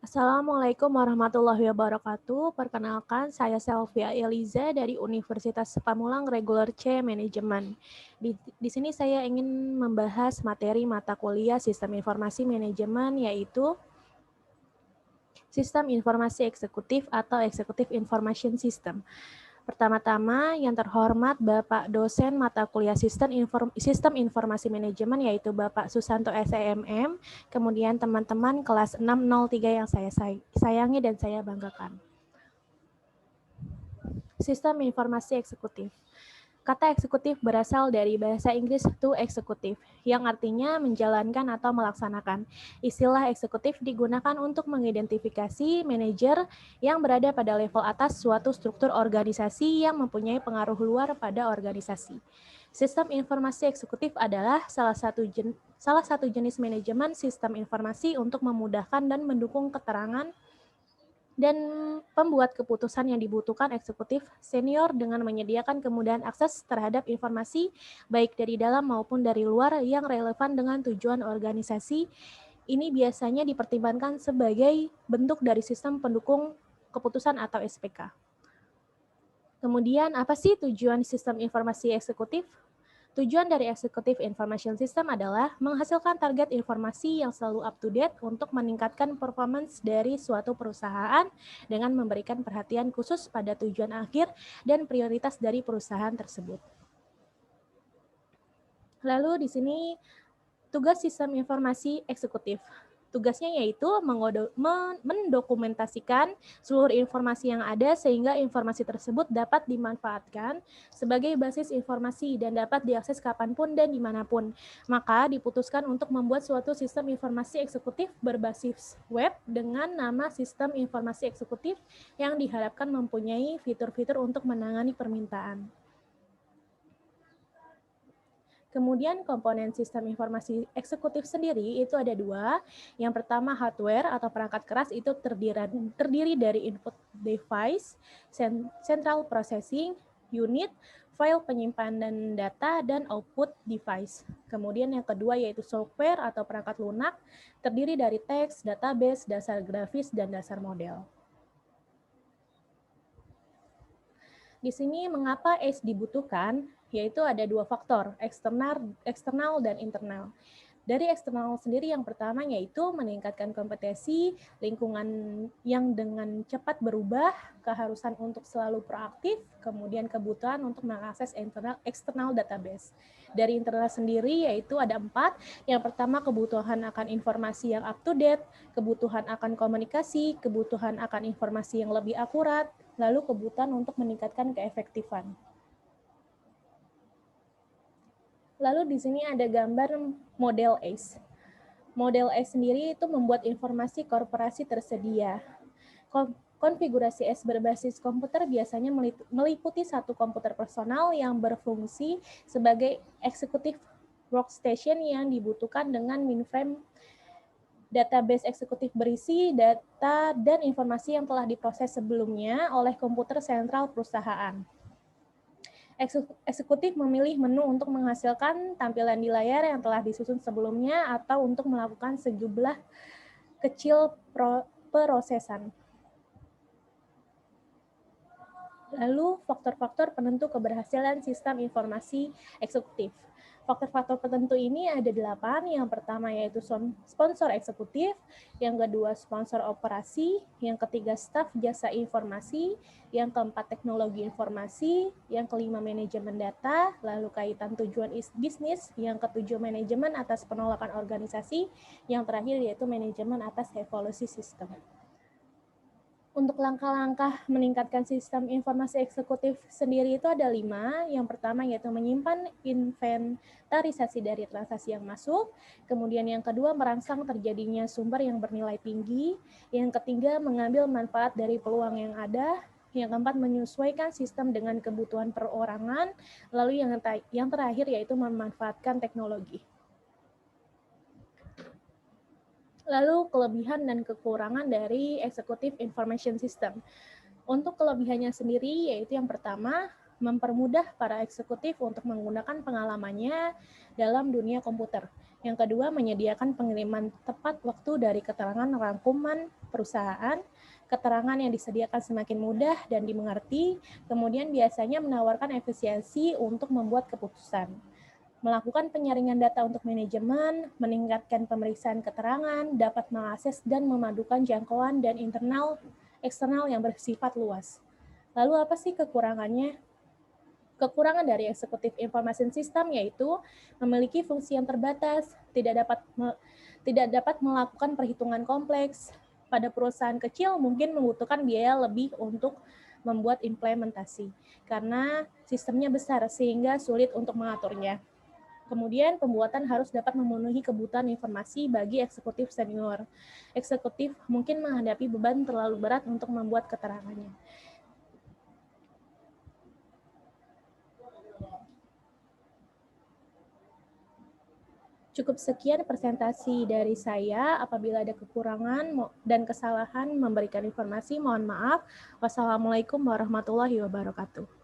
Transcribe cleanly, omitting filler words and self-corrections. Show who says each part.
Speaker 1: Assalamualaikum warahmatullahi wabarakatuh. Perkenalkan, saya Selvia Eliza dari Universitas Pamulang Regular C Manajemen. Di sini saya ingin membahas materi mata kuliah Sistem Informasi Manajemen, yaitu Sistem Informasi Eksekutif atau Executive Information System. Pertama-tama, yang terhormat Bapak dosen mata kuliah Sistem Informasi Manajemen, yaitu Bapak Susanto SEMM, kemudian teman-teman kelas 603 yang saya sayangi dan saya banggakan. Sistem Informasi Eksekutif. Kata eksekutif berasal dari bahasa Inggris to executive, yang artinya menjalankan atau melaksanakan. Istilah eksekutif digunakan untuk mengidentifikasi manajer yang berada pada level atas suatu struktur organisasi yang mempunyai pengaruh luar pada organisasi. Sistem informasi eksekutif adalah salah satu jenis manajemen sistem informasi untuk memudahkan dan mendukung keterangan dan pembuat keputusan yang dibutuhkan eksekutif senior dengan menyediakan kemudahan akses terhadap informasi baik dari dalam maupun dari luar yang relevan dengan tujuan organisasi. Ini biasanya dipertimbangkan sebagai bentuk dari sistem pendukung keputusan atau SPK. Kemudian, apa sih tujuan sistem informasi eksekutif? Tujuan dari Executive Information System adalah menghasilkan target informasi yang selalu up-to-date untuk meningkatkan performance dari suatu perusahaan dengan memberikan perhatian khusus pada tujuan akhir dan prioritas dari perusahaan tersebut. Lalu di sini tugas sistem informasi eksekutif. Tugasnya yaitu mendokumentasikan seluruh informasi yang ada sehingga informasi tersebut dapat dimanfaatkan sebagai basis informasi dan dapat diakses kapanpun dan dimanapun. Maka diputuskan untuk membuat suatu sistem informasi eksekutif berbasis web dengan nama Sistem Informasi Eksekutif yang diharapkan mempunyai fitur-fitur untuk menangani permintaan. Kemudian komponen sistem informasi eksekutif sendiri itu ada dua. Yang pertama hardware atau perangkat keras itu terdiri dari input device, central processing unit, file penyimpanan data, dan output device. Kemudian yang kedua yaitu software atau perangkat lunak, terdiri dari teks, database, dasar grafis, dan dasar model. Di sini mengapa ACE dibutuhkan? Yaitu ada dua faktor, eksternal dan internal. Dari eksternal sendiri yang pertama yaitu meningkatkan kompetensi lingkungan yang dengan cepat berubah, keharusan untuk selalu proaktif, kemudian kebutuhan untuk mengakses eksternal database. Dari internal sendiri yaitu ada 4. Yang pertama kebutuhan akan informasi yang up to date, kebutuhan akan komunikasi, kebutuhan akan informasi yang lebih akurat, lalu kebutuhan untuk meningkatkan keefektifan. Lalu di sini ada gambar model ACE. Model ACE sendiri itu membuat informasi korporasi tersedia. Konfigurasi ACE berbasis komputer biasanya meliputi satu komputer personal yang berfungsi sebagai executive workstation yang dibutuhkan dengan mainframe database eksekutif berisi data dan informasi yang telah diproses sebelumnya oleh komputer sentral perusahaan. Eksekutif memilih menu untuk menghasilkan tampilan di layar yang telah disusun sebelumnya atau untuk melakukan sejumlah kecil perosesan. Lalu faktor-faktor penentu keberhasilan sistem informasi eksekutif. Faktor-faktor penentu ini ada 8. Yang pertama yaitu sponsor eksekutif, yang kedua sponsor operasi, yang ketiga staf jasa informasi, yang keempat teknologi informasi, yang kelima manajemen data, lalu kaitan tujuan bisnis, yang ketujuh manajemen atas penolakan organisasi, yang terakhir yaitu manajemen atas evolusi sistem. Untuk langkah-langkah meningkatkan sistem informasi eksekutif sendiri itu ada 5. Yang pertama yaitu menyimpan inventarisasi dari transaksi yang masuk. Kemudian yang kedua merangsang terjadinya sumber yang bernilai tinggi. Yang ketiga mengambil manfaat dari peluang yang ada. Yang keempat menyesuaikan sistem dengan kebutuhan perorangan. Lalu yang terakhir yaitu memanfaatkan teknologi. Lalu kelebihan dan kekurangan dari Executive Information System. Untuk kelebihannya sendiri yaitu yang pertama, mempermudah para eksekutif untuk menggunakan pengalamannya dalam dunia komputer. Yang kedua, menyediakan pengiriman tepat waktu dari keterangan rangkuman perusahaan. Keterangan yang disediakan semakin mudah dan dimengerti, kemudian biasanya menawarkan efisiensi untuk membuat keputusan. Melakukan penyaringan data untuk manajemen, meningkatkan pemeriksaan keterangan, dapat mengakses dan memadukan jangkauan dan internal eksternal yang bersifat luas. Lalu apa sih kekurangannya? Kekurangan dari eksekutif information system yaitu memiliki fungsi yang terbatas, tidak dapat melakukan perhitungan kompleks. Pada perusahaan kecil mungkin membutuhkan biaya lebih untuk membuat implementasi karena sistemnya besar sehingga sulit untuk mengaturnya. Kemudian pembuatan harus dapat memenuhi kebutuhan informasi bagi eksekutif senior. Eksekutif mungkin menghadapi beban terlalu berat untuk membuat keterangannya. Cukup sekian presentasi dari saya. Apabila ada kekurangan dan kesalahan memberikan informasi, mohon maaf. Wassalamualaikum warahmatullahi wabarakatuh.